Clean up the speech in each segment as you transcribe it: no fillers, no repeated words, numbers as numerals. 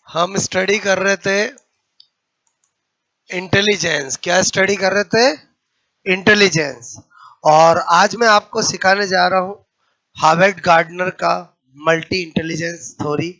हम स्टडी कर रहे थे इंटेलिजेंस। क्या स्टडी कर रहे थे? इंटेलिजेंस। और आज मैं आपको सिखाने जा रहा हूं हार्वर्ड गार्डनर का मल्टी इंटेलिजेंस थ्योरी।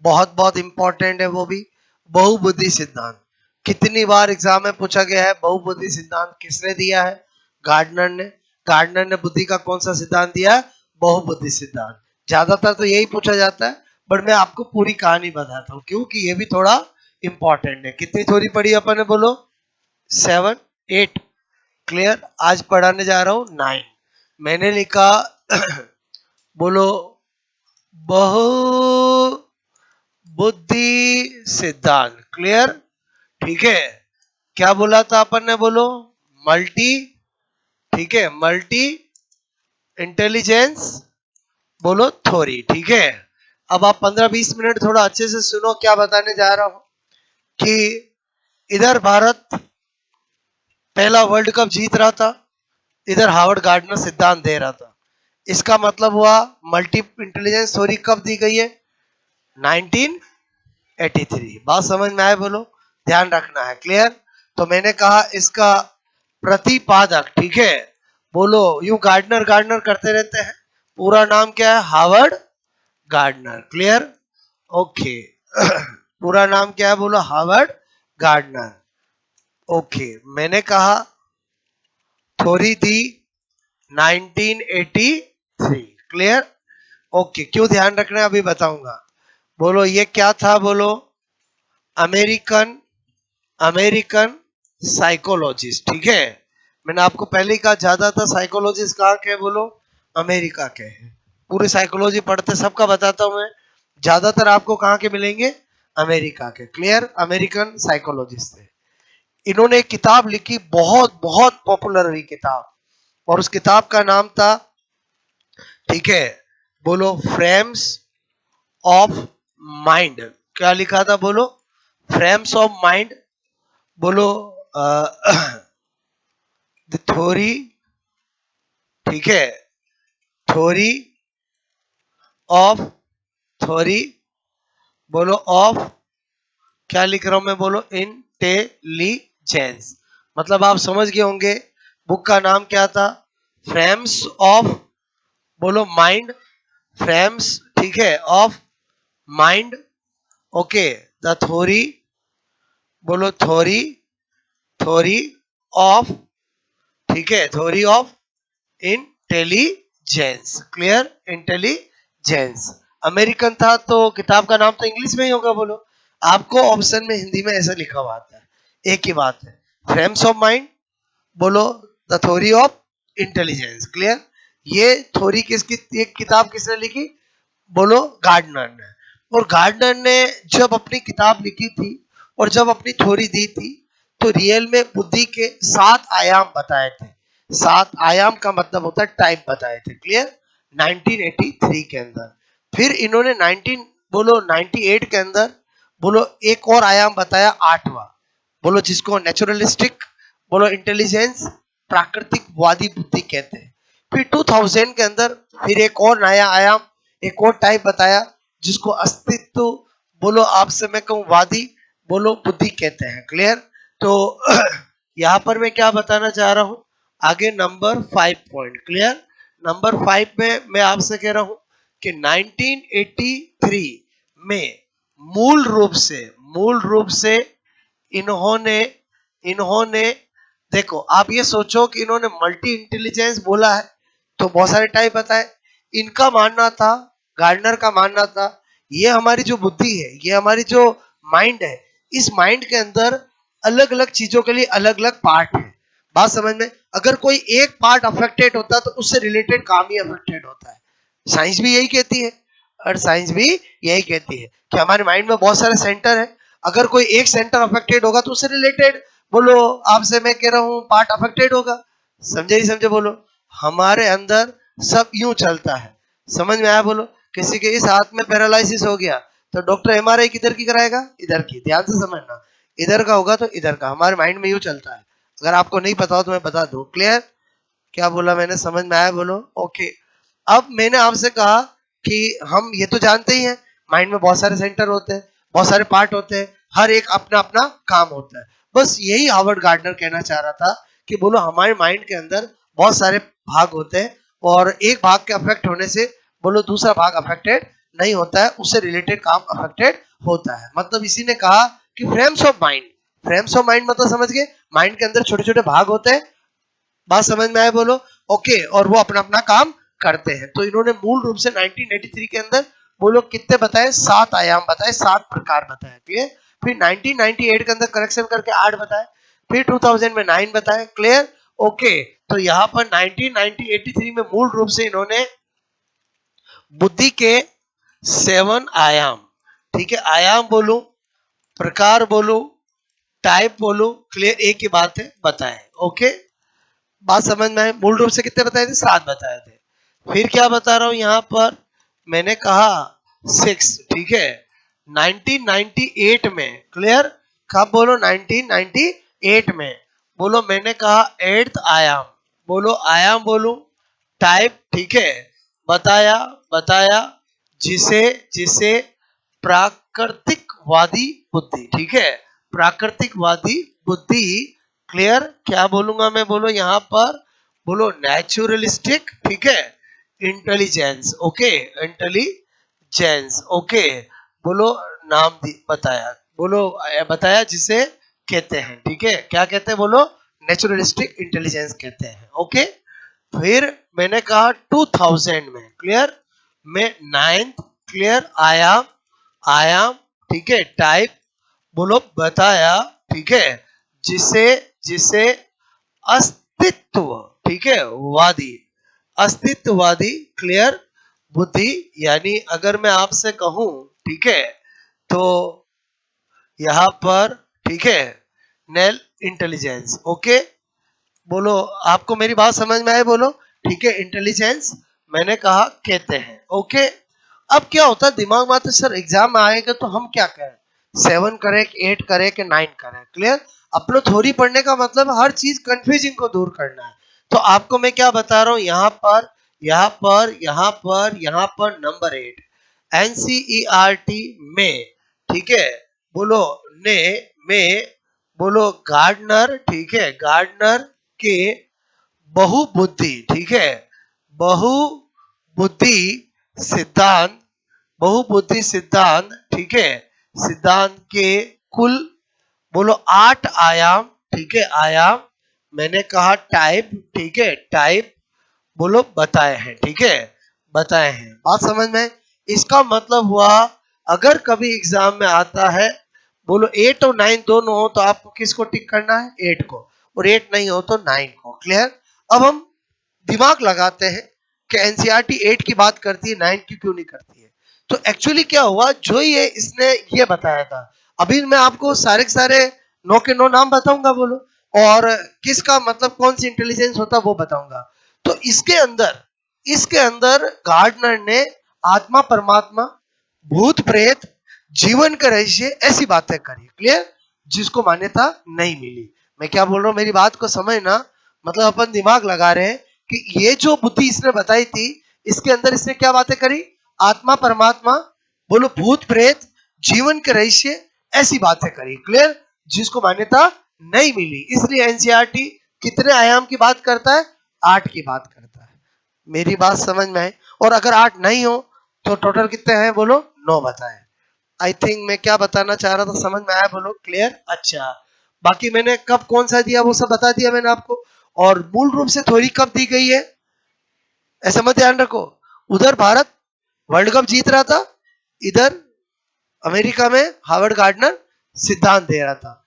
बहुत बहुत इंपॉर्टेंट है वो भी। बहुबुद्धि सिद्धांत कितनी बार एग्जाम में पूछा गया है? बहुबुद्धि सिद्धांत किसने दिया है? गार्डनर ने। गार्डनर ने बुद्धि का कौन सा सिद्धांत दिया है? बहुबुद्धि सिद्धांत। ज्यादातर तो यही पूछा जाता है, बट मैं आपको पूरी कहानी बताता हूँ क्योंकि ये भी थोड़ा इंपॉर्टेंट है। कितनी थ्योरी पढ़ी अपन ने? बोलो 7 8। क्लियर। आज पढ़ाने जा रहा हूं 9। मैंने लिखा बोलो बहु बुद्धि सिद्धांत। क्लियर। ठीक है। क्या बोला था अपन ने? बोलो मल्टी। ठीक है, मल्टी इंटेलिजेंस बोलो थ्योरी। ठीक है। अब आप 15-20 मिनट थोड़ा अच्छे से सुनो क्या बताने जा रहा हूं। कि इधर भारत पहला वर्ल्ड कप जीत रहा था, इधर हार्वर्ड गार्डनर सिद्धांत दे रहा था। इसका मतलब हुआ मल्टी इंटेलिजेंस थ्योरी कब दी गई है? 1983। बात समझ में आए? बोलो, ध्यान रखना है। क्लियर। तो मैंने कहा इसका प्रतिपादक, ठीक है, बोलो यू गार्डनर गार्डनर करते रहते हैं, पूरा नाम क्या है? Harvard gardener. क्लियर। ओके। पूरा नाम क्या है? बोलो हार्वर्ड गार्डनर। ओके। मैंने कहा थ्योरी दी 1983। क्लियर। ओके। क्यों ध्यान रखना है अभी बताऊंगा। बोलो ये क्या था? बोलो अमेरिकन अमेरिकन साइकोलॉजिस्ट। ठीक है। मैंने आपको पहले ही कहा ज्यादातर साइकोलॉजिस्ट कहाँ के? बोलो अमेरिका के हैं। पूरी साइकोलॉजी पढ़ते सबका बताता हूं मैं। ज्यादातर आपको कहाँ के मिलेंगे? अमेरिका के। क्लियर। अमेरिकन साइकोलॉजिस्ट थे। इन्होंने एक किताब लिखी, बहुत बहुत पॉपुलर हुई किताब, और उस किताब का नाम था, ठीक है, बोलो फ्रेम्स ऑफ माइंड। क्या लिखा था? बोलो फ्रेम्स ऑफ माइंड। बोलो द थ्योरी, ठीक है, थ्योरी ऑफ थ्योरी बोलो ऑफ, क्या लिख रहा हूं मैं? बोलो इंटेलिजेंस। मतलब आप समझ गए होंगे बुक का नाम क्या था? फ्रेम्स ऑफ, बोलो माइंड, फ्रेम्स, ठीक है, of mind. Okay. The theory, बोलो थ्योरी, थ्योरी ऑफ, ठीक है, theory of intelligence. Clear. Intelligence. American था तो किताब का नाम तो इंग्लिश में ही होगा। बोलो, आपको ऑप्शन में हिंदी में ऐसा लिखा हुआ आता है। एक ही बात है, फ्रेम्स ऑफ माइंड, बोलो the theory of intelligence. Clear. ये थ्योरी किसकी, ये किताब किसने लिखी? बोलो गार्डनर ने। और गार्डनर ने जब अपनी किताब लिखी थी और जब अपनी थ्योरी दी थी, तो रियल में बुद्धि के 7 आयाम बताए थे। 7 आयाम का मतलब होता है टाइप बताए थे। क्लियर। 1983 के अंदर। फिर इन्होंने 19 बोलो 98 के अंदर बोलो एक और आयाम बताया, 8वां, बोलो जिसको नेचुरलिस्टिक बोलो इंटेलिजेंस, प्राकृतिक वादी बुद्धि कहते हैं। फिर 2000 के अंदर फिर एक और नया आयाम, एक और टाइप बताया, जिसको अस्तित्व बोलो आपसे मैं कहूं वादी बोलो बुद्धि कहते हैं। क्लियर। तो यहां पर मैं क्या बताना चाह रहा हूं आगे, नंबर 5 पॉइंट। क्लियर। नंबर 5 में मैं आपसे कह रहा हूं कि 1983 में मूल रूप से इन्होंने इन्होंने देखो, आप ये सोचो कि इन्होंने मल्टी इंटेलिजेंस बोला है तो बहुत सारे टाइप बताए। इनका मानना था, गार्डनर का मानना था, ये हमारी जो बुद्धि है, ये हमारी जो माइंड है, इस माइंड के अंदर अलग अलग चीजों के लिए अलग अलग पार्ट है। बात समझ में? अगर कोई एक पार्ट अफेक्टेड होता है तो उससे रिलेटेड काम ही अफेक्टेड होता है। साइंस भी यही कहती है, और साइंस भी यही कहती है कि हमारे माइंड में बहुत सारे सेंटर है। अगर कोई एक सेंटर अफेक्टेड होगा तो उससे रिलेटेड बोलो आपसे मैं कह रहा हूं पार्ट अफेक्टेड होगा। समझे नहीं समझे? बोलो हमारे अंदर सब यूं चलता है। समझ में आया? बोलो किसी के इस हाथ में पैरालिसिस हो गया तो डॉक्टर एमआरआई किधर की कराएगा? इधर की। ध्यान से समझना, इधर का होगा तो इधर का। हमारे माइंड में यूं चलता है। अगर आपको नहीं पता हो तो मैं बता दूं। क्लियर। क्या बोला मैंने? समझ में आया? बोलो ओके। अब मैंने आपसे कहा कि हम ये तो जानते ही हैं माइंड में बहुत सारे सेंटर होते हैं, बहुत सारे पार्ट होते हैं, हर एक अपना अपना काम होता है। बस यही हार्वर्ड गार्डनर कहना चाह रहा था कि बोलो हमारे माइंड के अंदर बहुत सारे भाग होते हैं और एक भाग के अफेक्ट होने से बोलो दूसरा भाग अफेक्टेड नहीं होता है, उससे रिलेटेड काम अफेक्टेड होता है। मतलब इसी ने कहा कि frames of mind, frames of mind मतलब समझ गए, माइंड के अंदर छोटे छोटे भाग होते हैं, बात समझ में आए बोलो, ओके, और वो अपना अपना काम करते हैं। तो इन्होंने मूल रूप से 1983 के अंदर बोलो कितने बताए, 7 आयाम बताए, 7 प्रकार बताए, क्लियर। फिर 1998 के अंदर करेक्शन करके 8 बताए, फिर 2000 में 9 बताए, क्लियर, ओके। तो यहाँ पर 1983 में मूल रूप से इन्होंने बुद्धि के 7 आयाम, ठीक है, आयाम बोलूं, प्रकार बोलूं, टाइप बोलूं, क्लियर, एक ही बात है, बताए, ओके। बात समझ में आए, मूल रूप से कितने बताए थे, 7 बताए थे। फिर क्या बता रहा हूं यहां पर, मैंने कहा 6, ठीक है, 1998 में, क्लियर, कब बोलो 1998 में, बोलो मैंने कहा 8th आयाम, बोलो आयाम बोलो, टाइप, ठीक है, बताया, बताया, जिसे जिसे प्राकृतिकवादी बुद्धि, ठीक है, प्राकृतिकवादी बुद्धि, क्लियर, क्या बोलूंगा मैं, बोलो यहां पर, बोलो नेचुरलिस्टिक, ठीक है, इंटेलिजेंस, ओके, इंटेलिजेंस, ओके, बोलो नाम बताया, बोलो बताया जिसे कहते हैं, ठीक है, क्या कहते हैं बोलो, नेचुरलिस्टिक इंटेलिजेंस कहते हैं, ओके। फिर मैंने कहा 2000 में, क्लियर, में 9th, क्लियर, आयाम, आयाम, ठीक है, टाइप, बोलो बताया, ठीक है, जिसे जिसे अस्तित्व, ठीक है, वादी, अस्तित्ववादी, क्लियर, बुद्धि, यानी अगर मैं आपसे कहूं, ठीक है, तो यहां पर, ठीक है, नेल इंटेलिजेंस, ओके, बोलो आपको मेरी बात समझ में आए बोलो, ठीक है, इंटेलिजेंस मैंने कहा कहते हैं, ओके। अब क्या होता है दिमाग में, तो सर एग्जाम में आएगा तो हम क्या करें, 7 करें, 8 करें कि 9 करें, क्लियर। अपने थ्योरी पढ़ने का मतलब हर चीज कंफ्यूजिंग को दूर करना है। तो आपको मैं क्या बता रहा हूं, यहाँ पर, यहाँ पर, यहाँ पर, यहाँ पर नंबर 8 एनसीईआरटी में, ठीक है, बोलो ने में, बोलो गार्डनर, ठीक है, गार्डनर के बहुबुद्धि, ठीक है, बहुबुद्धि सिद्धांत, बहुबुद्धि सिद्धांत, ठीक है, सिद्धांत के कुल बोलो 8 आयाम, ठीक है, आयाम, मैंने कहा टाइप, ठीक है, टाइप, बोलो बताए हैं, ठीक है, बताए हैं, बात समझ में। इसका मतलब हुआ अगर कभी एग्जाम में आता है बोलो 8 और 9 दोनों हो तो आपको किसको टिक करना है, 8 को, और 8 नहीं हो तो 9 को, क्लियर। अब हम दिमाग लगाते हैं कि एनसीईआरटी 8 की बात करती है, 9 की क्यों नहीं करती है। तो एक्चुअली क्या हुआ, जो ये इसने ये बताया था, अभी मैं आपको सारे के सारे 9 के 9 नाम बताऊंगा बोलो, और किसका मतलब कौन सी इंटेलिजेंस होता है वो बताऊंगा। तो इसके अंदर गार्डनर ने आत्मा परमात्मा, भूत प्रेत, जीवन का रहस्य ऐसी बातें करी, क्लियर, जिसको मान्यता नहीं मिली। मैं क्या बोल रहा हूं मेरी बात को समझना, मतलब अपन दिमाग लगा रहे हैं कि ये जो बुद्धि इसने बताई थी, इसके अंदर इसने क्या बातें करी, आत्मा परमात्मा, बोलो भूत प्रेत, जीवन के रहस्य ऐसी बातें करी, क्लियर, जिसको मान्यता नहीं मिली। इसलिए एनसीईआरटी कितने आयाम की बात करता है, 8 की बात करता है। मेरी बात समझ में आए, और अगर 8 नहीं हो तो टोटल कितने हैं बोलो, 9 बताए। आई थिंक मैं क्या बताना चाह रहा था समझ में आया बोलो, क्लियर, अच्छा। बाकी मैंने कब कौन सा दिया वो सब बता दिया मैंने आपको, और मूल रूप से थ्योरी कब दी गई है, ऐसा मत ध्यान रखो, उधर भारत वर्ल्ड कप जीत रहा था, इधर अमेरिका में हार्वर्ड गार्डनर सिद्धांत दे रहा था।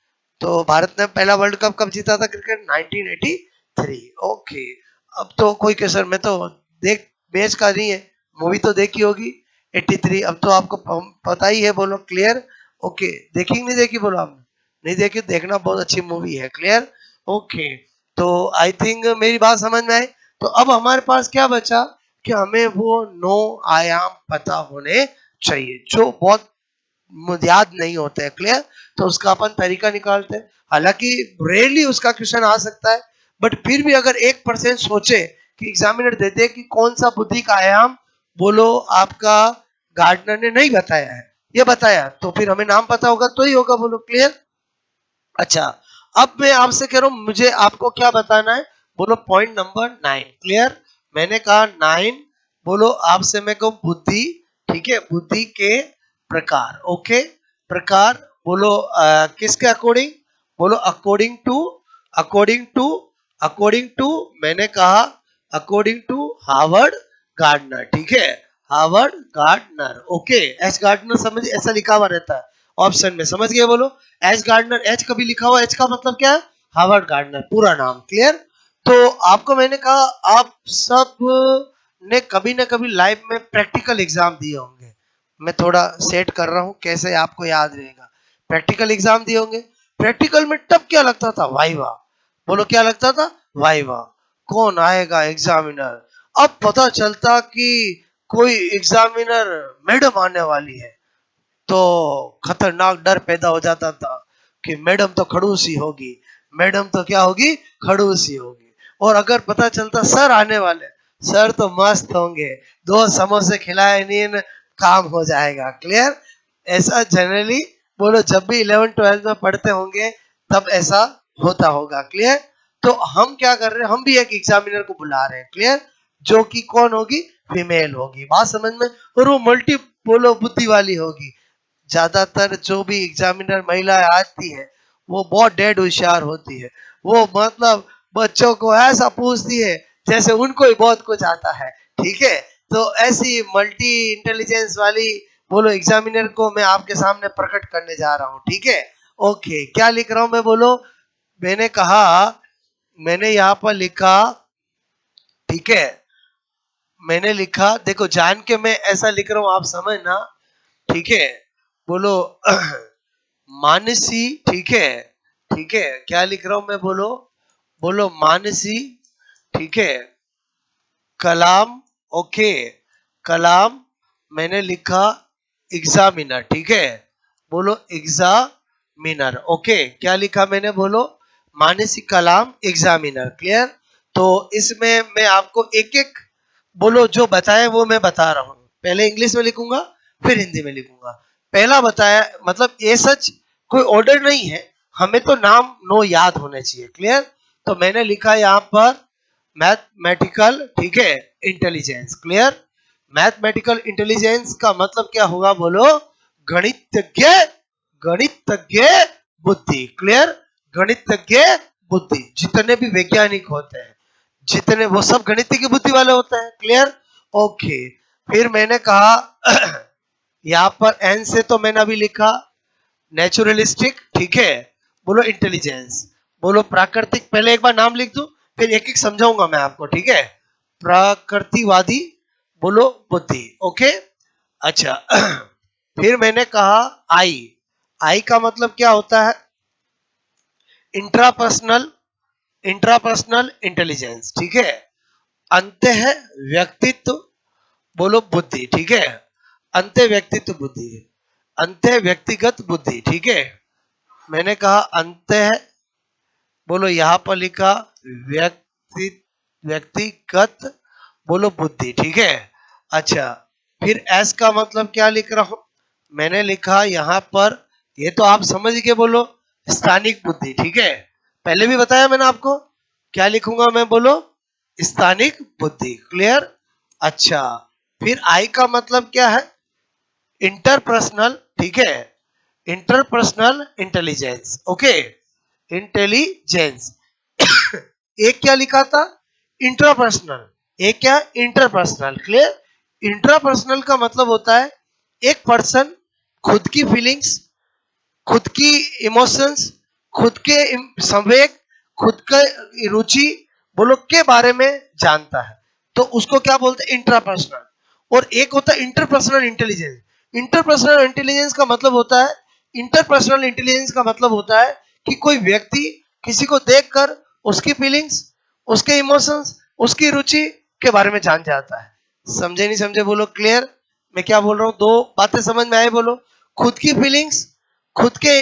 तो भारत ने पहला वर्ल्ड कप कब जीता था क्रिकेट, 1983, ओके। अब तो कोई कैसर में तो देख मैच का नहीं है, मूवी तो देखी होगी 83, अब तो आपको पता ही है बोलो, क्लियर, ओके। देखी नहीं देखी बोलो आपने, नहीं देखी, देखना, बहुत अच्छी मूवी है, क्लियर, ओके। तो आई थिंक मेरी बात समझ में आई। तो अब हमारे पास क्या बचा कि हमें वो 9 आयाम पता होने चाहिए जो बहुत याद नहीं होते हैं, क्लियर। तो उसका अपन तरीका निकालते हैं, हालांकि रेयरली उसका क्वेश्चन आ सकता है, बट फिर भी अगर 1% सोचे कि एग्जामिनर देते कि कौन सा बुद्धि का आयाम बोलो आपका गार्डनर ने नहीं बताया है, ये बताया, तो फिर हमें नाम पता होगा तो ही होगा, बोलो क्लियर। अच्छा, अब मैं आपसे कह रहा हूं मुझे आपको क्या बताना है, बोलो पॉइंट नंबर 9, क्लियर। मैंने कहा 9, बोलो आपसे मैं कहूं बुद्धि, ठीक है, बुद्धि के प्रकार, ओके। प्रकार बोलो किसके अकॉर्डिंग, बोलो अकॉर्डिंग टू अकॉर्डिंग टू मैंने कहा अकॉर्डिंग टू हार्वर्ड गार्डनर, ठीक है, Harvard Gardner, okay. H Gardner समझ, ऐसा लिखा हुआ रहता है ऑप्शन में, समझ गए, बोलो एच गार्डनर, एच कभी लिखा हुआ, एच का मतलब क्या है, हार्वर्ड गार्डनर पूरा नाम, क्लियर। तो आपको मैंने कहा आप सब ने कभी ना कभी लाइफ में प्रैक्टिकल एग्जाम दिए होंगे, मैं थोड़ा सेट कर रहा हूं कैसे आपको याद रहेगा। प्रैक्टिकल एग्जाम दिए होंगे, प्रैक्टिकल में तब क्या लगता था, वाइवा, बोलो क्या लगता था, वाइवा, कौन आएगा एग्जामिनर। अब पता चलता कि कोई एग्जामिनर मैडम आने वाली है, तो खतरनाक डर पैदा हो जाता था कि मैडम तो खड़ूसी होगी, मैडम तो क्या होगी, खड़ूसी होगी। और अगर पता चलता सर आने वाले, सर तो मस्त होंगे, दो समोसे खिलाए नहीं काम हो जाएगा, क्लियर। ऐसा जनरली बोलो जब भी 11 12 में पढ़ते होंगे तब ऐसा होता होगा, क्लियर। तो हम क्या कर रहे हैं, हम भी एक एग्जामिनर को बुला रहे हैं, क्लियर, जो कि कौन होगी, फीमेल होगी, बात समझ में, और वो मल्टी बोलो बुद्धि वाली होगी। ज्यादातर जो भी एग्जामिनर महिलाएं आती है वो बहुत डेड होशियार होती है, वो मतलब बच्चों को ऐसा पूछती है जैसे उनको ही बहुत कुछ आता है, ठीक है। तो ऐसी मल्टी इंटेलिजेंस वाली बोलो एग्जामिनर को मैं आपके सामने प्रकट करने जा रहा हूँ, ठीक है। ओके, क्या लिख रहा हूं मैं, बोलो मैंने कहा, मैंने यहाँ पर लिखा, ठीक है, मैंने लिखा, देखो जान के मैं ऐसा लिख रहा हूं आप समझना, ठीक है, बोलो मानसी, ठीक है, ठीक है, क्या लिख रहा हूं मैं, बोलो बोलो मानसी, ठीक है, कलाम, ओके, कलाम, मैंने लिखा एग्जामिनर, ठीक है, बोलो एग्जामिनर, ओके, क्या लिखा मैंने, बोलो मानसी कलाम एग्जामिनर, क्लियर। तो इसमें मैं आपको एक एक बोलो जो बताया वो मैं बता रहा हूं, पहले इंग्लिश में लिखूंगा फिर हिंदी में लिखूंगा। पहला बताया मतलब ये सच कोई ऑर्डर नहीं है, हमें तो नाम नो याद होने चाहिए, क्लियर। तो मैंने लिखा यहाँ पर मैथमेटिकल, ठीक है, इंटेलिजेंस, क्लियर। मैथमेटिकल इंटेलिजेंस का मतलब क्या होगा, बोलो गणितज्ञ, गणितज्ञ बुद्धि, क्लियर, गणितज्ञ बुद्धि, जितने भी वैज्ञानिक होते हैं, जितने वो सब गणित की बुद्धि वाले होते हैं, क्लियर। ओके, फिर मैंने कहा यहाँ पर एन से तो मैंने अभी लिखा नेचुरलिस्टिक, ठीक है, बोलो इंटेलिजेंस, बोलो प्राकृतिक, पहले एक बार नाम लिख दो फिर एक एक समझाऊंगा मैं आपको, ठीक है। प्रकृतिवादी बोलो बुद्धि, ओके। अच्छा फिर मैंने कहा आई, आई का मतलब क्या होता है, इंट्रापर्सनल, इंट्रापर्सनल इंटेलिजेंस, ठीक है। अंत है व्यक्तित्व, बोलो बुद्धि, ठीक है, अंत व्यक्तित्व बुद्धि, अंत व्यक्तिगत बुद्धि, ठीक है। मैंने कहा अंत है, बोलो यहां पर लिखा व्यक्ति, व्यक्तिगत बोलो बुद्धि, ठीक है। अच्छा, फिर एस का मतलब क्या लिख रहा हूं, मैंने लिखा यहां पर, ये तो आप समझ के बोलो स्थानिक बुद्धि, ठीक है, पहले भी बताया मैंने आपको, क्या लिखूंगा मैं, बोलो स्थानिक बुद्धि, क्लियर। अच्छा, फिर आई का मतलब क्या है, इंटरपर्सनल, ठीक है, इंटरपर्सनल इंटेलिजेंस, ओके, इंटेलिजेंस। एक क्या लिखा था, इंट्रापर्सनल, एक क्या, इंटरपर्सनल, क्लियर। इंट्रापर्सनल का मतलब होता है एक पर्सन खुद की फीलिंग्स, खुद की इमोशंस, खुद के संवेग, खुद के रुचि बोलो के बारे में जानता है, तो उसको क्या बोलते हैं, इंट्रापर्सनल। और एक होता है इंटरपर्सनल इंटेलिजेंस, इंटरपर्सनल इंटेलिजेंस का मतलब होता है, इंटरपर्सनल इंटेलिजेंस का मतलब होता है कि कोई व्यक्ति किसी को देखकर उसकी फीलिंग्स, उसके इमोशंस, उसकी रुचि के बारे में जान जाता है। समझे नहीं समझे, बोलो क्लियर। मैं क्या बोल रहा हूँ, दो बातें समझ में आए, बोलो खुद की फीलिंग्स, खुद के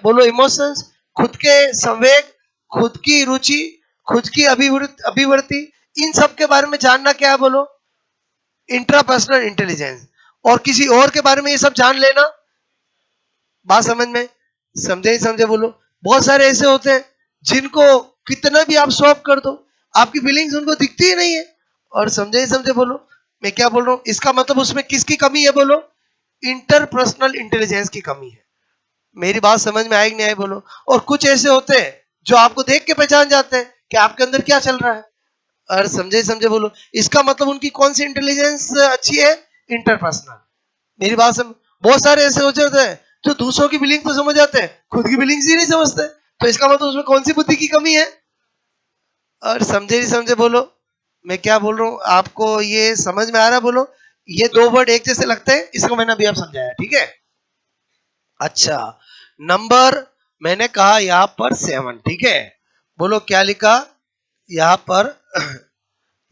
बोलो इमोशंस, खुद के संवेग, खुद की रुचि, खुद की अभिवृत्ति, इन सब के बारे में जानना क्या है, बोलो इंट्रापर्सनल इंटेलिजेंस। और किसी और के बारे में ये सब जान लेना। बात समझ में समझे ही समझे बोलो। बहुत सारे ऐसे होते हैं जिनको कितना भी आप स्वैप कर दो, आपकी फीलिंग्स उनको दिखती ही नहीं है। और समझे ही समझे बोलो मैं क्या बोल रहा हूं, इसका मतलब उसमें किसकी कमी है बोलो, इंटरपर्सनल इंटेलिजेंस की कमी है। मेरी बात समझ में आई कि नहीं आई बोलो। और कुछ ऐसे होते हैं जो आपको देख के पहचान जाते हैं कि आपके अंदर क्या चल रहा है। और समझे ही समझे बोलो, इसका मतलब उनकी कौन सी इंटेलिजेंस अच्छी है, इंटरपर्सनल। मेरी बात समझ। बहुत सारे ऐसे हो जाते हैं जो दूसरों की फीलिंग तो समझ जाते हैं, खुद की फीलिंग्स ही नहीं समझते, तो इसका मतलब उसमें कौन सी बुद्धि की कमी है। और समझे नहीं समझे बोलो मैं क्या बोल रहा हूँ, आपको ये समझ में आ रहा है बोलो। ये दो वर्ड एक जैसे लगते हैं, इसको मैंने अभी आप समझाया, ठीक है। अच्छा, नंबर मैंने कहा यहां पर 7, ठीक है। बोलो क्या लिखा यहां पर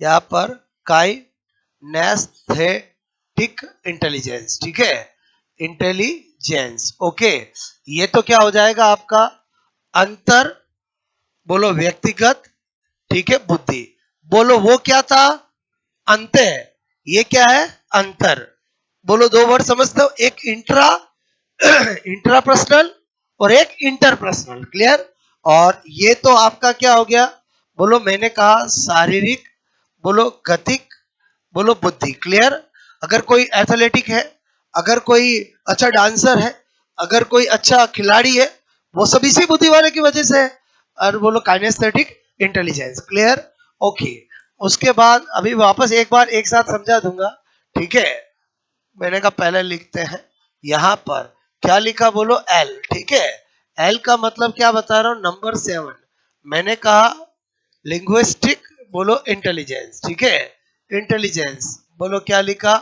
यहां पर काइनेस्थेटिक इंटेलिजेंस, ठीक है, इंटेलिजेंस, ओके। ये तो क्या हो जाएगा आपका अंतर, बोलो व्यक्तिगत, ठीक है, बुद्धि। बोलो वो क्या था, अंत है, ये क्या है, अंतर। बोलो दो वर्ड समझते हो, एक इंट्रा इंट्रापर्सनल और एक इंटरपर्सनल, क्लियर। और ये तो आपका क्या हो गया, बोलो मैंने कहा शारीरिक, बोलो गतिक, बोलो बुद्धि, क्लियर। अगर कोई एथलेटिक है, अगर कोई अच्छा डांसर है, अगर कोई अच्छा खिलाड़ी है, वो सब इसी बुद्धि वाले की वजह से है। और बोलो काइनेस्थेटिक इंटेलिजेंस, क्लियर, ओके। उसके बाद अभी वापस एक बार एक साथ समझा दूंगा, ठीक है। मैंने कहा पहले लिखते हैं यहां पर क्या लिखा, बोलो एल, ठीक है। एल का मतलब क्या बता रहा हूं, नंबर 7। मैंने कहा लिंग्विस्टिक, बोलो इंटेलिजेंस, ठीक है, इंटेलिजेंस। बोलो क्या लिखा,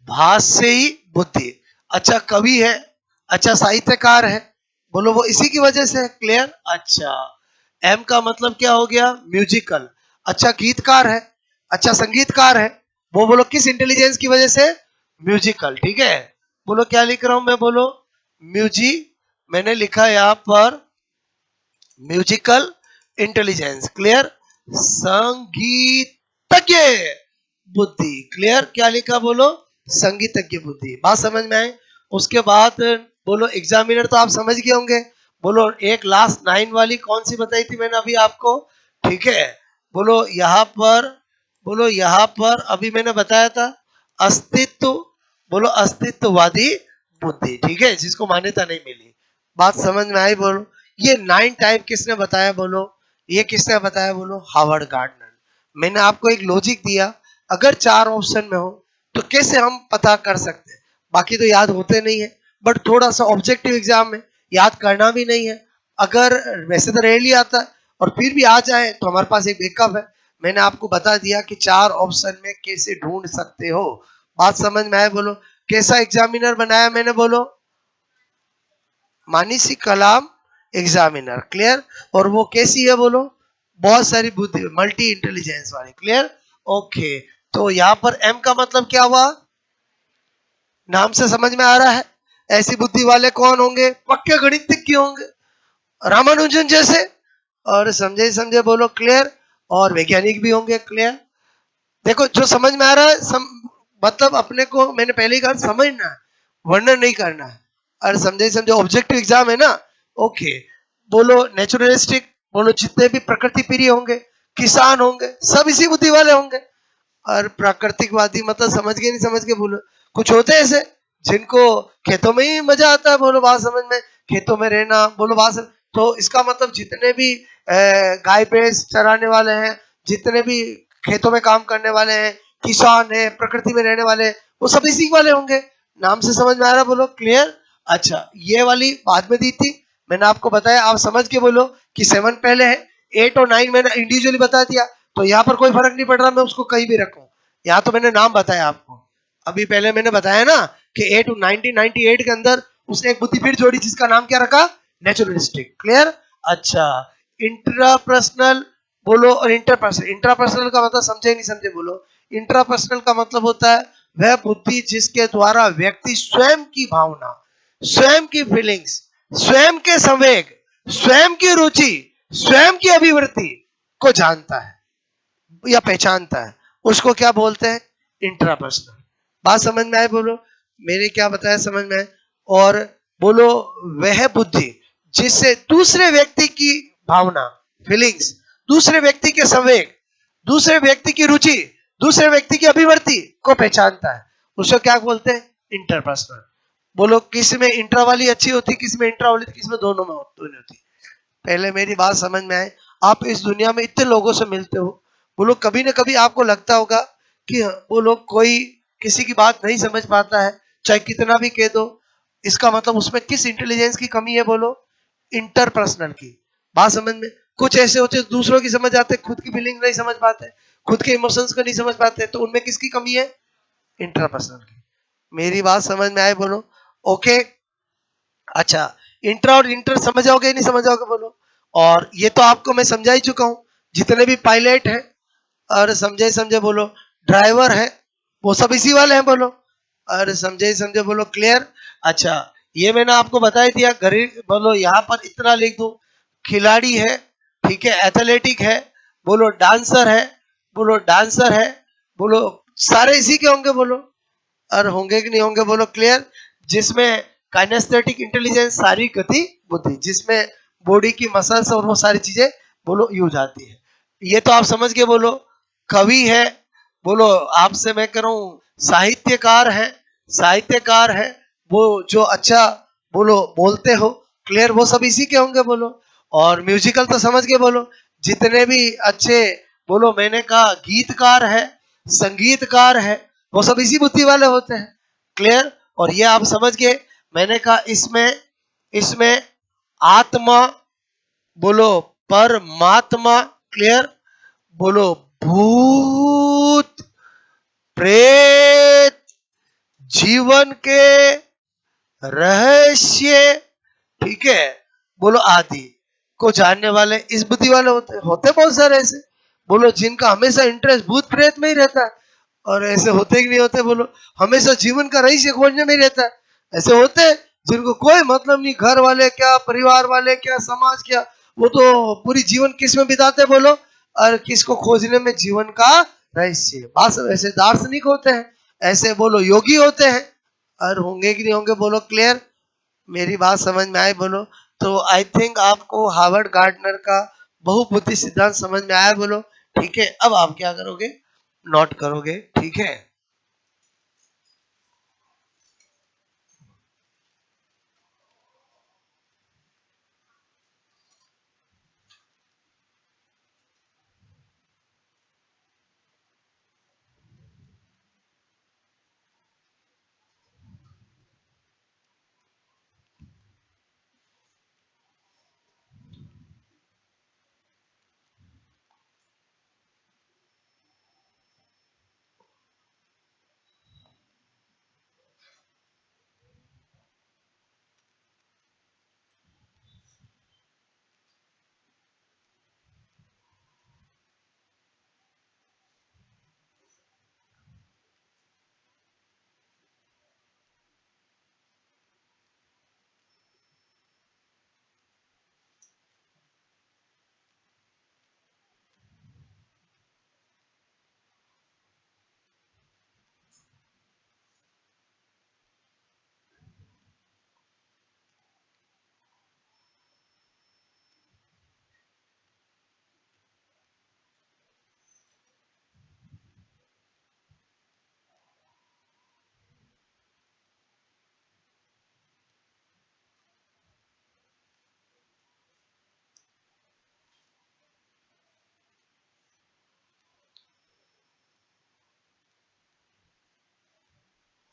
भाषी बुद्धि। अच्छा कवि है, अच्छा साहित्यकार है, बोलो वो इसी की वजह से, क्लियर। अच्छा, एम का मतलब क्या हो गया, म्यूजिकल, अच्छा गीतकार है, अच्छा संगीतकार है, वो बोलो किस इंटेलिजेंस की वजह से, म्यूजिकल, ठीक है। बोलो क्या लिख रहा हूं मैं, बोलो म्यूजी, मैंने लिखा यहां पर म्यूजिकल इंटेलिजेंस, क्लियर, संगीतज्ञ बुद्धि, क्लियर, क्या लिखा बोलो, संगीतज्ञ बुद्धि। बात समझ में आए। उसके बाद बोलो एग्जामिनर तो आप समझ गए होंगे, बोलो एक लास्ट 9 वाली कौन सी बताई थी मैंने अभी आपको, ठीक है। बोलो यहाँ पर, बोलो यहाँ पर अभी मैंने बताया था अस्तित्व, बोलो अस्तित्ववादी बुद्धि, ठीक है, जिसको मान्यता नहीं मिली। बात समझ में आई बोलो। ये 9 टाइप किसने बताया बोलो, ये किसने बताया बोलो, हावर्ड गार्डनर। मैंने आपको एक लॉजिक दिया, अगर 4 ऑप्शन में हो तो कैसे हम पता कर सकते हैं। बाकी तो याद होते नहीं है, बट थोड़ा सा ऑब्जेक्टिव एग्जाम में याद करना भी नहीं है। अगर वैसे तो रेयरली आता है, और फिर भी आ जाए तो हमारे पास एक बैकअप है। मैंने आपको बता दिया कि 4 ऑप्शन में कैसे ढूंढ सकते हो। बात समझ में आए बोलो। कैसा एग्जामिनर बनाया मैंने बोलो, मानसी कलाम एग्जामिनर, क्लियर। और वो कैसी है बोलो, बहुत सारी बुद्धि, मल्टी इंटेलिजेंस वाली, क्लियर, ओके। तो यहाँ पर एम का मतलब क्या हुआ, नाम से समझ में आ रहा है, ऐसी बुद्धि वाले कौन होंगे, पक्के गणितज्ञ होंगे, रामानुजन जैसे। और समझे समझे बोलो, क्लियर। और वैज्ञानिक भी होंगे, क्लियर। देखो जो समझ में आ रहा है मतलब अपने को मैंने पहले ही कहा समझना है, वर्णन नहीं करना है। और समझे समझे ऑब्जेक्टिव एग्जाम है ना, ओके। बोलो नेचुरलिस्टिक, बोलो जितने भी प्रकृति प्रिय होंगे, किसान होंगे, सब इसी बुद्धि वाले होंगे। और प्राकृतिकवादी मतलब समझ गए नहीं समझ के बोलो। कुछ होते हैं ऐसे जिनको खेतों में ही मजा आता है, बोलो बात समझ में, खेतों में रहना, बोलो बात समझ। तो इसका मतलब जितने भी गाय भैंस चराने वाले हैं, जितने भी खेतों में काम करने वाले हैं, किसान है, प्रकृति में रहने वाले, वो सब इसी वाले होंगे। नाम से समझ में आ रहा बोलो, क्लियर। अच्छा ये वाली बाद में दी थी, मैंने आपको बताया, आप समझ के बोलो कि 7 पहले है, 8 और 9 मैंने इंडिविजुअली बता दिया। तो यहाँ पर कोई फर्क नहीं पड़ रहा मैं उसको कहीं भी रखूं, यहाँ तो मैंने नाम बताया आपको। अभी पहले मैंने बताया ना कि 8 1998 के अंदर उसने एक बुद्धि फिर जोड़ी जिसका नाम क्या रखा, नेचुरलिस्टिक, क्लियर। अच्छा, इंट्रापर्सनल बोलो और इंटरपर्सनल। इंट्रापर्सनल का मतलब समझे नहीं समझे बोलो। इंट्रापर्सनल का मतलब होता है वह बुद्धि जिसके द्वारा व्यक्ति स्वयं की भावना, स्वयं की फीलिंग्स, स्वयं के संवेग, स्वयं की रुचि, स्वयं की अभिवृत्ति को जानता है या पहचानता है, उसको क्या बोलते हैं, इंट्रापर्सनल। बात समझ में आए बोलो। मैंने क्या बताया समझ में? और बोलो वह बुद्धि जिससे दूसरे व्यक्ति की भावना, फीलिंग्स, दूसरे व्यक्ति के संवेग, दूसरे व्यक्ति की रुचि, दूसरे व्यक्ति की अभिवृत्ति को पहचानता है, उसको क्या बोलते हैं? इंटरपर्सनल। बोलो किस में इंट्रा वाली अच्छी होती, किस में इंट्रा वाली, किस में दोनों में होती? पहले मेरी बात समझ में आए। आप इस दुनिया में इतने लोगों से मिलते हो, बोलो कभी ना कभी आपको लगता होगा कि वो लोग कोई किसी की बात नहीं समझ पाता है, चाहे कितना भी कह दो। इसका मतलब उसमें किस इंटेलिजेंस की कमी है? बोलो इंटरपर्सनल की। बात समझ में? कुछ ऐसे होते हैं दूसरों की समझ आते, खुद की फीलिंग नहीं समझ पाते, खुद के इमोशंस को नहीं समझ पाते, तो उनमें किसकी कमी है? इंटरपर्सनल की। मेरी बात समझ में आए? बोलो ओके। अच्छा, इंट्रा और इंटर समझ आओगे नहीं समझ आओगे? बोलो। और ये तो आपको मैं समझा ही चुका हूं। जितने भी पायलट है और समझे समझे बोलो, ड्राइवर है, वो सब इसी वाले हैं। बोलो और समझे समझे बोलो, क्लियर? अच्छा, ये मैंने आपको बता ही दिया। गरीब बोलो यहाँ पर इतना लिख दूं, खिलाड़ी है, ठीक है, एथलेटिक है, बोलो डांसर है, बोलो डांसर है, बोलो सारे इसी के होंगे। बोलो और होंगे कि नहीं होंगे? बोलो क्लियर? जिसमें काइनेस्थेटिक इंटेलिजेंस, शारीरिक गति बुद्धि, जिसमें बॉडी की मसल्स और वो सारी चीजें बोलो यूज आती है। ये तो आप समझ गए। बोलो कवि है, बोलो आपसे मैं कह रहा हूं साहित्यकार है, साहित्यकार है, वो जो अच्छा बोलो बोलते हो, क्लियर? वो सब इसी के होंगे। बोलो और म्यूजिकल तो समझ गए। बोलो जितने भी अच्छे बोलो मैंने कहा गीतकार है, संगीतकार है, वो सब इसी बुद्धि वाले होते हैं। क्लियर? और ये आप समझ गए। मैंने कहा इसमें इसमें आत्मा, बोलो परमात्मा, क्लियर? बोलो भूत, प्रेत, जीवन के रहस्य, ठीक है, बोलो आदि को जानने वाले इस बुद्धि वाले होते बहुत सारे ऐसे, बोलो जिनका हमेशा इंटरेस्ट भूत प्रेत में ही रहता है। और ऐसे होते कि नहीं होते? बोलो हमेशा जीवन का रहस्य खोजने में ही रहता है। ऐसे होते हैं जिनको कोई मतलब नहीं, घर वाले क्या, परिवार वाले क्या, समाज क्या, वो तो पूरी जीवन किस में बिताते? बोलो और किसको खोजने में? जीवन का रहस्य। बस ऐसे दार्शनिक होते हैं, ऐसे बोलो योगी होते हैं, और होंगे कि नहीं होंगे? बोलो क्लियर? मेरी बात समझ में आई? बोलो तो आई थिंक आपको हार्वर्ड गार्डनर का बहुबुद्धि सिद्धांत समझ में आया। बोलो ठीक है। अब आप क्या करोगे? नोट करोगे, ठीक है?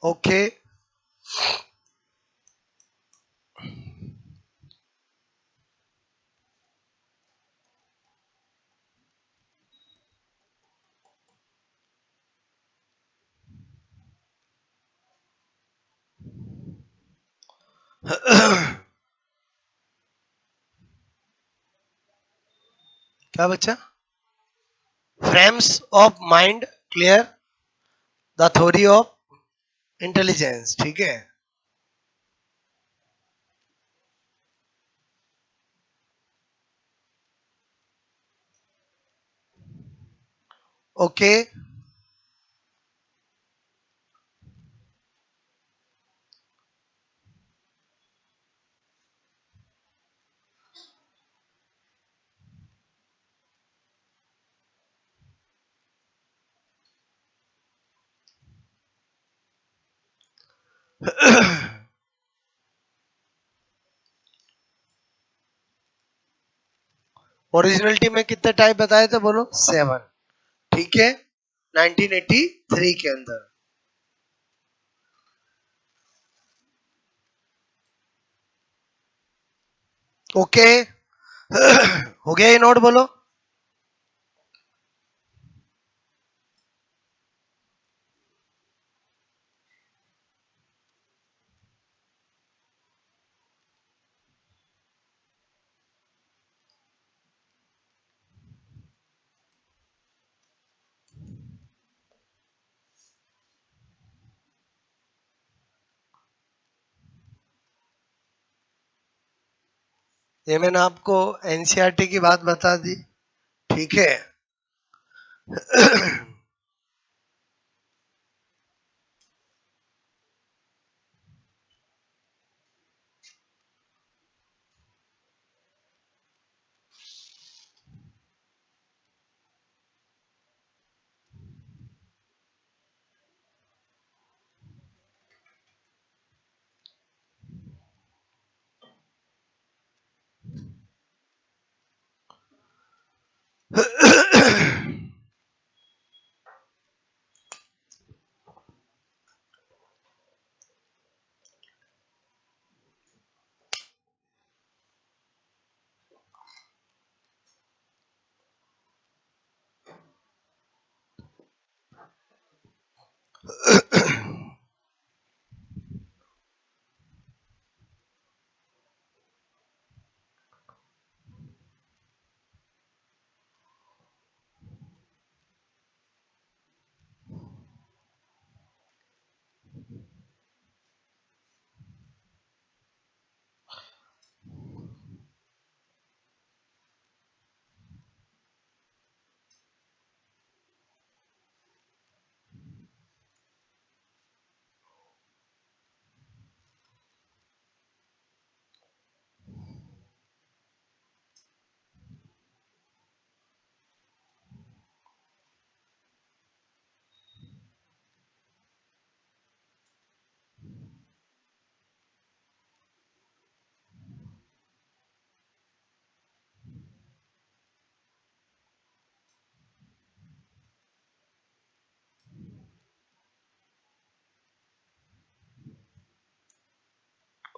ओके। क्या बच्चा? Frames of mind, clear? The theory of intelligence, ठीक है? ओके। ओरिजिनलिटी में कितने टाइप बताए थे बोलो? 7। ठीक है, 1983 के अंदर। ओके। हो गया ये नोट बोलो? ये मैंने आपको एनसीईआरटी की बात बता दी। ठीक है।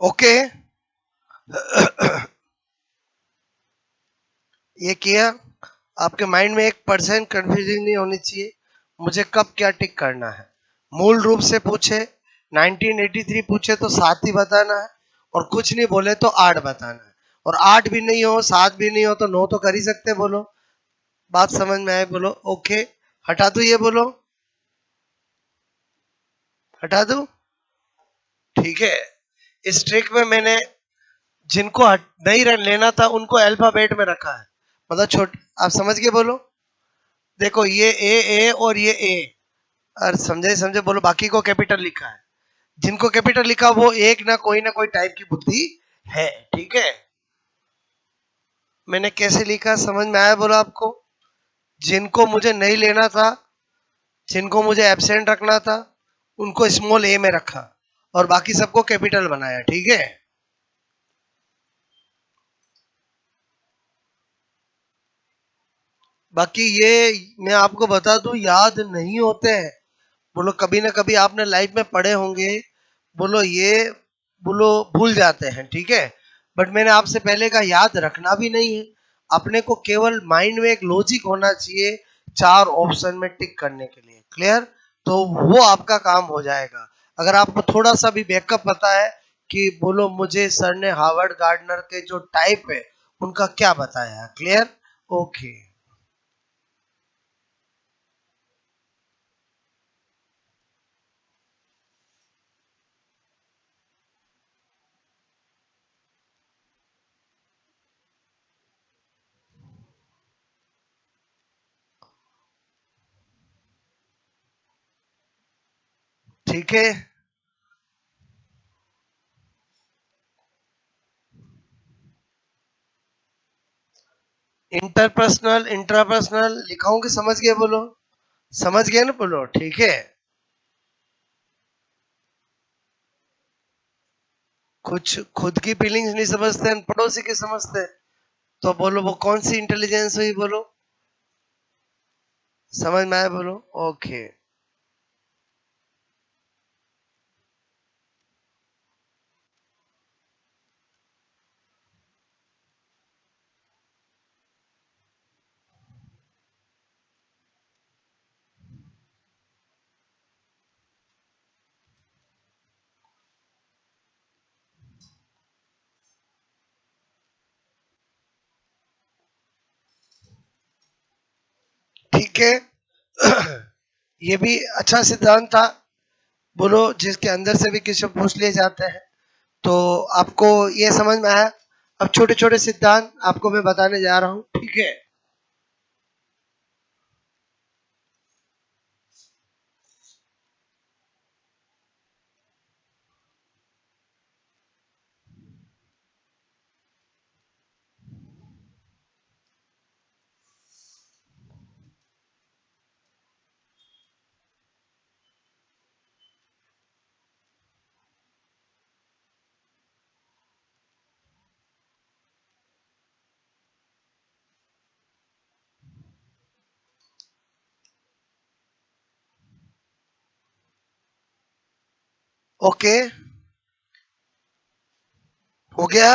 ओके। ये किया। आपके माइंड में 1% कंफ्यूजन नहीं होनी चाहिए मुझे कब क्या टिक करना है। मूल रूप से पूछे 1983 पूछे तो 7 ही बताना है, और कुछ नहीं बोले तो 8 बताना है, और 8 भी नहीं हो 7 भी नहीं हो तो 9 तो कर ही सकते। बोलो बात समझ में आए? बोलो ओके। हटा दू ये बोलो? हटा दू? ठीक है। इस ट्रिक में मैंने जिनको नहीं रन लेना था उनको अल्फाबेट में रखा है, मतलब छोट आप समझ के बोलो। देखो ये ए और ये ए, और समझे समझे बोलो, बाकी को कैपिटल लिखा है। जिनको कैपिटल लिखा वो एक ना कोई टाइप की बुद्धि है। ठीक है। मैंने कैसे लिखा समझ में आया? बोलो आपको। जिनको मुझे नहीं लेना था, जिनको मुझे एब्सेंट रखना था, उनको स्मॉल ए में रखा और बाकी सबको कैपिटल बनाया। ठीक है। बाकी ये मैं आपको बता दूं, याद नहीं होते हैं। बोलो कभी ना कभी आपने लाइफ में पढ़े होंगे, बोलो ये, बोलो भूल जाते हैं। ठीक है। बट मैंने आपसे पहले का याद रखना भी नहीं है। अपने को केवल माइंड में एक लॉजिक होना चाहिए 4 ऑप्शन में टिक करने के लिए। क्लियर? तो वो आपका काम हो जाएगा। अगर आपको थोड़ा सा भी बैकअप पता है कि बोलो मुझे सर ने हार्वर्ड गार्डनर के जो टाइप है उनका क्या बताया। क्लियर? ओके। ठीक है। इंटरपर्सनल इंट्रापर्सनल लिखाऊं कि समझ गए बोलो? समझ गए ना बोलो? ठीक है। कुछ खुद की फीलिंग्स नहीं समझते, पड़ोसी की समझते। तो बोलो वो कौन सी इंटेलिजेंस हुई, बोलो समझ में आया, बोलो ओके। ठीक है। ये भी अच्छा सिद्धांत था, बोलो जिसके अंदर से भी क्वेश्चन पूछ लिए जाते हैं। तो आपको ये समझ में आया। अब छोटे छोटे सिद्धांत आपको मैं बताने जा रहा हूँ, ठीक है। ओके, हो गया।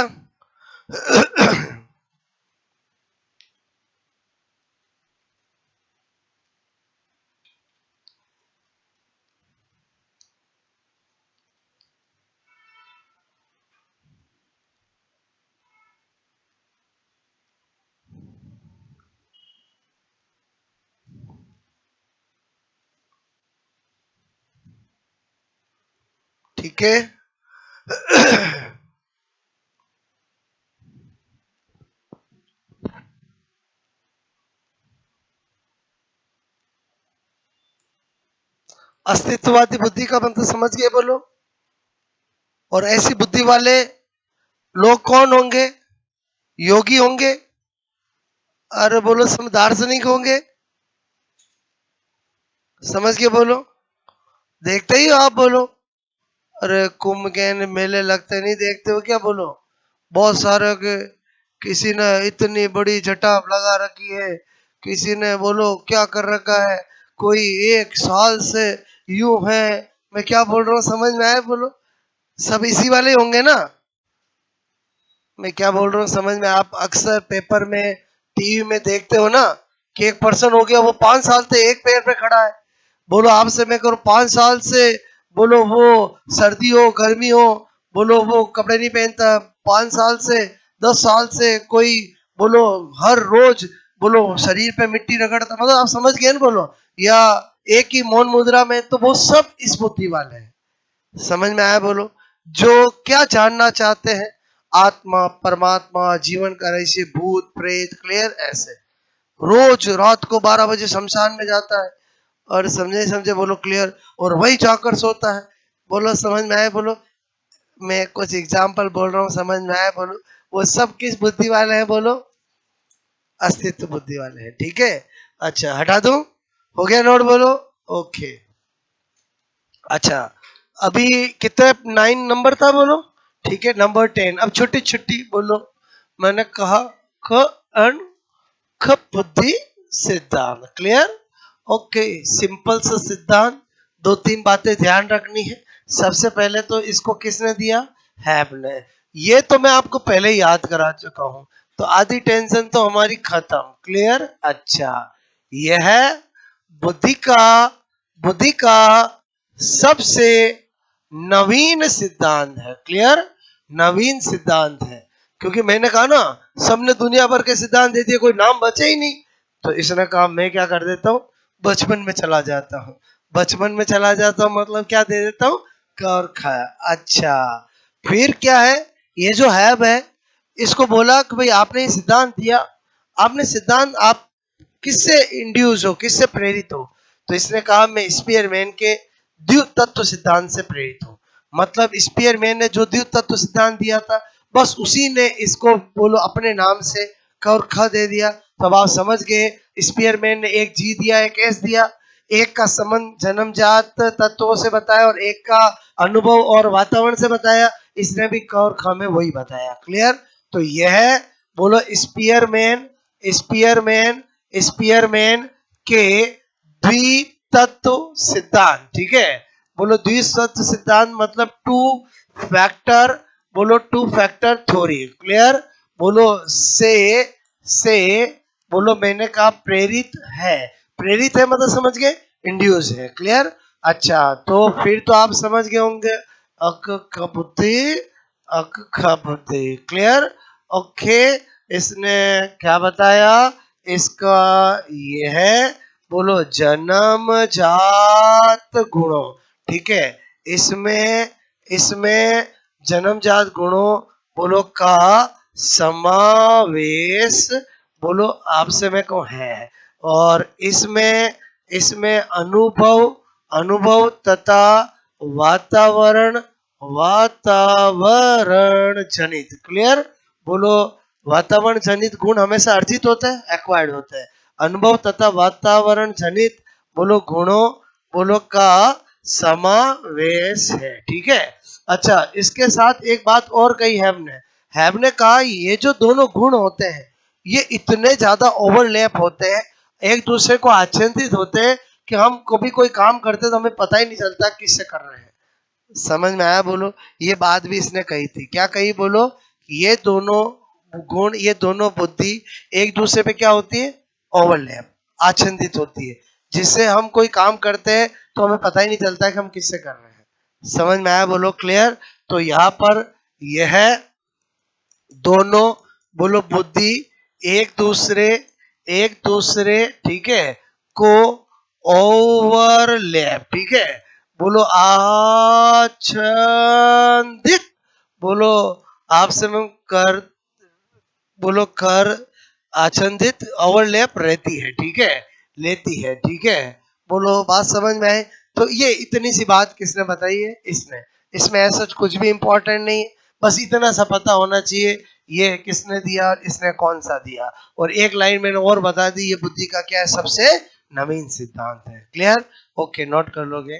ठीक है। अस्तित्ववादी बुद्धि का मतलब समझ गए, बोलो। और ऐसी बुद्धि वाले लोग कौन होंगे? योगी होंगे? अरे बोलो दार्शनिक होंगे? समझ के बोलो। देखते ही हो आप, बोलो। अरे कुंभ के मेले लगते नहीं देखते हो क्या, बोलो। बहुत सारे के, किसी ने इतनी बड़ी जटाब लगा रखी है, किसी ने बोलो क्या कर रखा है, कोई 1 साल से यूं है। मैं क्या बोल रहा हूँ समझ में आया, बोलो। सब इसी वाले होंगे ना। मैं क्या बोल रहा हूँ समझ में, आप अक्सर पेपर में, टीवी में देखते हो ना कि एक पर्सन हो गया वो 5 साल से एक पैर पे खड़ा है। बोलो आपसे मैं करूँ 5 साल से, बोलो वो सर्दी हो गर्मी हो, बोलो वो कपड़े नहीं पहनता 5 साल से, 10 साल से कोई, बोलो हर रोज, बोलो शरीर पे मिट्टी रगड़ता, मतलब आप समझ गए ना, बोलो। या एक ही मौन मुद्रा में, तो वो सब इस बुद्धि वाले हैं। समझ में आया, बोलो। जो क्या जानना चाहते हैं, आत्मा परमात्मा जीवन का रहस्य भूत प्रेत, क्लियर ऐसे। रोज रात को 12 बजे शमशान में जाता है, और समझे समझे, बोलो क्लियर। और वही जाकर सोता है, बोलो समझ में आया, बोलो। मैं कुछ एग्जाम्पल बोल रहा हूँ, समझ में आया, बोलो। वो सब किस बुद्धि वाले हैं, बोलो। अस्तित्व बुद्धि वाले हैं, ठीक है। अच्छा हटा दूं, हो गया नोट, बोलो ओके। अच्छा, अभी कितने 9 नंबर था, बोलो। ठीक है, नंबर 10। अब छोटी छोटी बोलो। मैंने कहा क अन ख बुद्धि सिद्धांत, क्लियर। ओके, सिंपल सा सिद्धांत। 2-3 बातें ध्यान रखनी है। सबसे पहले तो इसको किसने दिया? हैब ने। ये तो मैं आपको पहले ही याद करा चुका हूं, तो आधी टेंशन तो हमारी खत्म, क्लियर। अच्छा, यह बुद्धि का बुद्धि का सबसे नवीन सिद्धांत है, क्लियर। नवीन सिद्धांत है, क्योंकि मैंने कहा ना, सबने दुनिया भर के सिद्धांत दे दिए, कोई नाम बचे ही नहीं। तो इसने कहा मैं क्या कर देता हूँ, बचपन में चला जाता हूँ। बचपन में चला जाता हूँ मतलब क्या दे देता हूँ, क और ख। अच्छा, फिर क्या है, ये जो हैब है, इसको बोला कि भाई आपने ये सिद्धांत दिया, आपने सिद्धांत आप किससे इंड्यूस हो, किससे प्रेरित हो? तो इसने कहा मैं स्पीयरमैन के द्वित तत्व सिद्धांत से प्रेरित हूँ। मतलब स्पीयरमैन ने जो द्वित तत्व सिद्धांत दिया था, बस उसी ने इसको बोलो अपने नाम से क और ख दे दिया। तब आप समझ गए, स्पीयरमैन ने एक जी दिया, एक एस दिया। एक का संबंध जन्मजात तत्वों से बताया, और एक का अनुभव और वातावरण से बताया। इसने भी क और ख में वही बताया, क्लियर। तो यह बोलो स्पीयरमैन, स्पीयरमैन, स्पीयरमैन के द्वितत्व सिद्धांत, ठीक है। बोलो द्वितत्व सिद्धांत मतलब टू फैक्टर, बोलो टू फैक्टर थ्योरी, क्लियर। बोलो से बोलो मैंने कहा प्रेरित है, प्रेरित है मतलब समझ गए, इंड्यूस है, क्लियर। अच्छा तो फिर तो आप समझ गए होंगे अक खबुद्धि, अक खबुद्धि, क्लियर। ओके, इसने क्या बताया, इसका ये है, बोलो जन्मजात गुणों, ठीक है। इसमें इसमें जन्मजात गुणों बोलो का समावेश, बोलो आपसे मैं कहूँ है, और इसमें इसमें अनुभव, अनुभव तथा वातावरण, वातावरण जनित, क्लियर। बोलो वातावरण जनित गुण हमेशा अर्जित होता है, एक्वायर्ड होता है। अनुभव तथा वातावरण जनित बोलो गुणों बोलो का समावेश है, ठीक है। अच्छा इसके साथ एक बात और कही हैब ने कहा ये जो दोनों गुण होते हैं ये इतने ज्यादा ओवरलैप होते हैं, एक दूसरे को आच्छादित होते हैं कि हम कभी कोई काम करते तो हमें पता ही नहीं चलता किससे कर रहे हैं। समझ में आया? बोलो ये बात भी इसने कही थी, क्या कही बोलो, ये दोनों गुण, ये दोनों बुद्धि एक दूसरे पे क्या होती है, ओवरलैप, आच्छादित होती है, जिससे हम कोई काम करते हैं तो हमें पता ही नहीं चलता है कि हम किससे कर रहे हैं। समझ में आया? बोलो क्लियर। तो यहाँ पर यह दोनों बोलो बुद्धि एक दूसरे ठीक है को ओवरलैप, ठीक है। बोलो आच्छादित, बोलो आपसे मैं कर, बोलो कर आच्छादित ओवरलैप रहती है, ठीक है, लेती है, ठीक है। बोलो बात समझ में आए? तो ये इतनी सी बात किसने बताई है, इसने। इसमें ऐसा कुछ भी इंपॉर्टेंट नहीं है, बस इतना सा पता होना चाहिए ये किसने दिया और इसने कौन सा दिया। और एक लाइन मैंने और बता दी, ये बुद्धि का क्या है, सबसे नवीन सिद्धांत है, क्लियर। ओके नोट कर लोगे।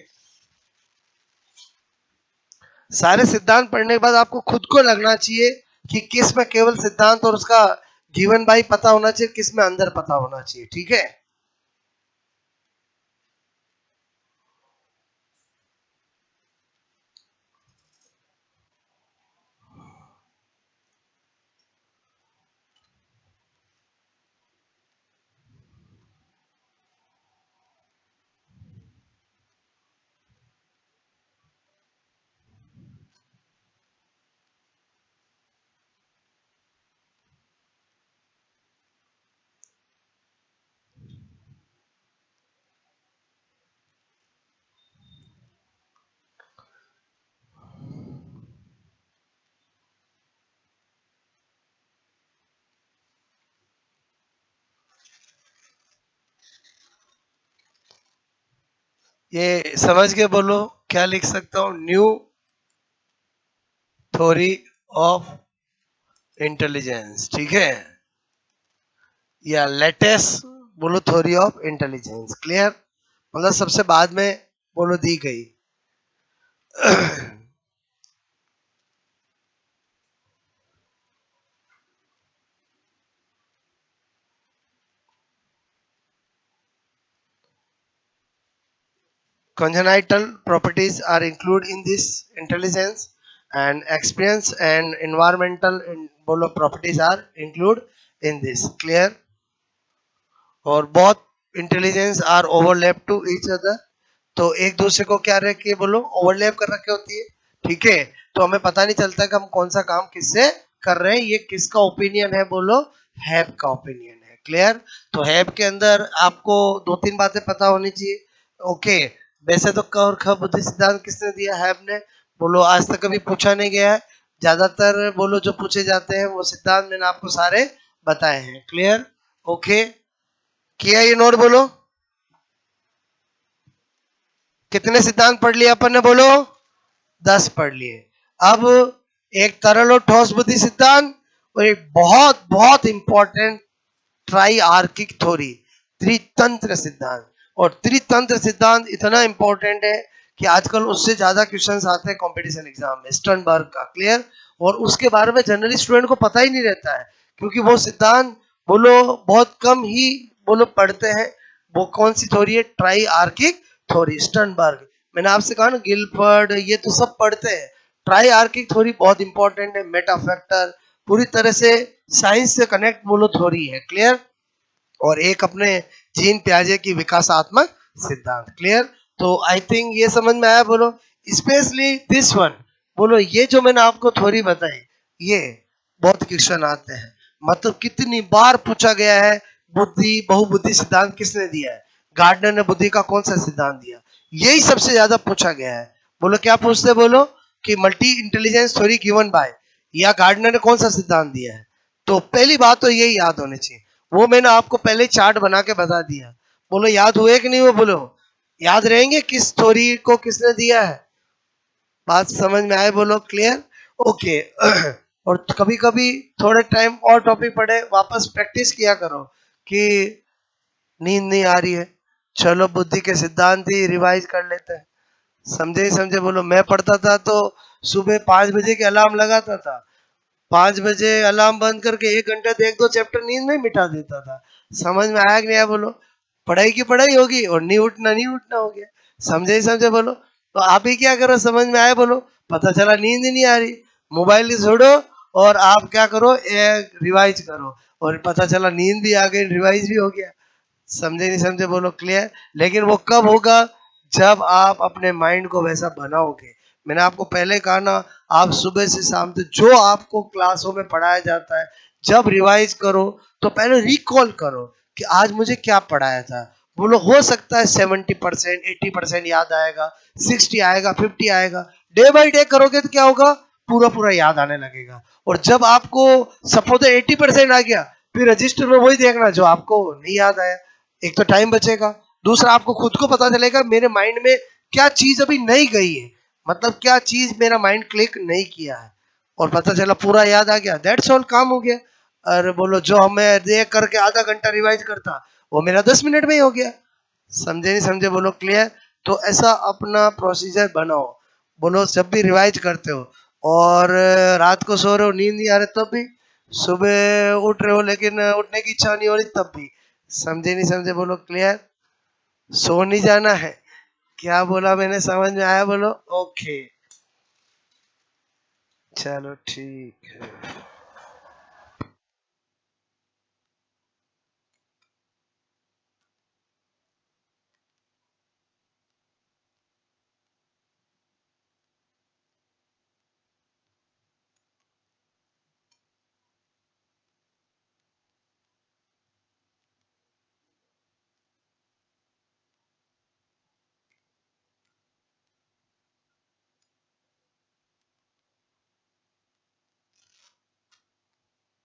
सारे सिद्धांत पढ़ने के बाद आपको खुद को लगना चाहिए कि किस में केवल सिद्धांत और उसका गिवन बाई पता होना चाहिए, किस में अंदर पता होना चाहिए, ठीक है। ये समझ के बोलो क्या लिख सकता हूं, न्यू थ्योरी ऑफ इंटेलिजेंस, ठीक है, या लेटेस्ट बोलो थ्योरी ऑफ इंटेलिजेंस, क्लियर। मतलब सबसे बाद में बोलो दी गई। Congenital properties are included in this intelligence, and experience and environmental बोलो properties are included in this, clear। और बहुत intelligence are overlap to each other, तो एक दूसरे को क्या रखे बोलो, ओवरलैप कर रखे होती है, ठीक है। तो हमें पता नहीं चलता कि हम कौन सा काम किससे कर रहे हैं। ये किसका ओपिनियन है बोलो, हैब का ओपिनियन है, क्लियर। तो हैब के अंदर आपको दो तीन बातें पता होनी चाहिए, ओके। वैसे तो क और ख बुद्धि सिद्धांत किसने दिया, हैब ने। बोलो आज तक कभी पूछा नहीं गया है, ज्यादातर बोलो जो पूछे जाते हैं वो सिद्धांत मैंने आपको सारे बताए हैं, क्लियर। ओके किया ये नोट, बोलो कितने सिद्धांत पढ़ लिए अपन ने, बोलो 10 पढ़ लिए। अब एक तरल और ठोस बुद्धि सिद्धांत और एक बहुत बहुत इंपॉर्टेंट ट्राई आर्किक थ्योरी, त्रितंत्र सिद्धांत। और त्रितंत्र सिद्धांत इतना इंपॉर्टेंट है कि आजकल उससे ज्यादा क्वेश्चंस आते हैं कंपटीशन एग्जाम में, स्टर्नबर्ग का, क्लियर। और उसके बारे में जनरली स्टूडेंट को पता ही नहीं रहता है क्योंकि वो सिद्धांत बोलो बहुत कम ही बोलो पढ़ते हैं। वो कौन सी थ्योरी है? Try archaic theory, Sternberg. मैंने आपसे कहा ना गिलफर्ड ये तो सब पढ़ते हैं। ट्राई आर्किक थ्योरी बहुत इंपॉर्टेंट है। मेटा फैक्टर पूरी तरह से साइंस से कनेक्ट बोलो थ्योरी है। क्लियर? और एक अपने जीन प्याजे की विकासात्मक सिद्धांत। क्लियर? तो आई थिंक ये समझ में आया बोलो। स्पेशली दिस वन बोलो, ये जो मैंने आपको थ्योरी बताई ये बहुत क्वेश्चन आते हैं। मतलब कितनी बार पूछा गया है, बुद्धि बहुबुद्धि सिद्धांत किसने दिया है? गार्डनर ने बुद्धि का कौन सा सिद्धांत दिया? यही सबसे ज्यादा पूछा गया है। बोलो क्या पूछते बोलो कि multi intelligence theory given by, या गार्डनर ने कौन सा सिद्धांत दिया है? तो पहली बात तो यही याद होनी चाहिए। वो मैंने आपको पहले चार्ट बना के बता दिया। बोलो याद हुए कि नहीं? वो बोलो याद रहेंगे किस स्टोरी को किसने दिया है? बात समझ में आए बोलो? क्लियर? ओके। और कभी कभी थोड़े टाइम और टॉपिक पढ़े वापस प्रैक्टिस किया करो कि नींद नहीं आ रही है, चलो बुद्धि के सिद्धांत ही रिवाइज कर लेते हैं। समझे ही समझे बोलो। मैं पढ़ता था तो सुबह 5 बजे के अलार्म लगाता था, 5 बजे अलार्म बंद करके 1 घंटा तो 1-2 चैप्टर नींद में मिटा देता था। समझ में आया कि नहीं आया बोलो? पढ़ाई की पढ़ाई होगी और नहीं उठना हो गया। समझे ही समझे बोलो। तो आप ही क्या करो? समझ में आया बोलो? पता चला नींद ही नहीं आ रही, मोबाइल ही छोड़ो और आप क्या करो, रिवाइज करो, और पता चला नींद भी आ गई, रिवाइज भी हो गया। समझे नहीं समझे बोलो? क्लियर? लेकिन वो कब होगा? जब आप अपने माइंड को वैसा बनाओगे। मैंने आपको पहले कहा ना, आप सुबह से शाम तक जो आपको क्लासों में पढ़ाया जाता है, जब रिवाइज करो तो पहले रिकॉल करो कि आज मुझे क्या पढ़ाया था। बोलो हो सकता है 70% 80% याद आएगा, 60 आएगा, 50 आएगा। डे बाई डे करोगे तो क्या होगा? पूरा पूरा याद आने लगेगा। और जब आपको सपोज 80% आ गया, फिर रजिस्टर में वही देखना जो आपको नहीं याद आया। एक तो टाइम बचेगा, दूसरा आपको खुद को पता चलेगा मेरे माइंड में क्या चीज अभी नहीं गई है, मतलब क्या चीज मेरा माइंड क्लिक नहीं किया है, और पता चला पूरा याद आ गया। दैट्स ऑल, काम हो गया। अरे बोलो जो हमें देख करके आधा घंटा रिवाइज करता, वो मेरा 10 मिनट में ही हो गया। समझे नहीं समझे बोलो? क्लियर? तो ऐसा अपना प्रोसीजर बनाओ। बोलो जब भी रिवाइज करते हो और रात को सो रहे हो नींद नहीं आ रही तब भी, सुबह उठ रहे हो लेकिन उठने की इच्छा नहीं हो रही तब भी। समझे नहीं समझे बोलो? क्लियर? सो नहीं जाना है। क्या बोला मैंने? समझ में आया बोलो? ओके, चलो ठीक है।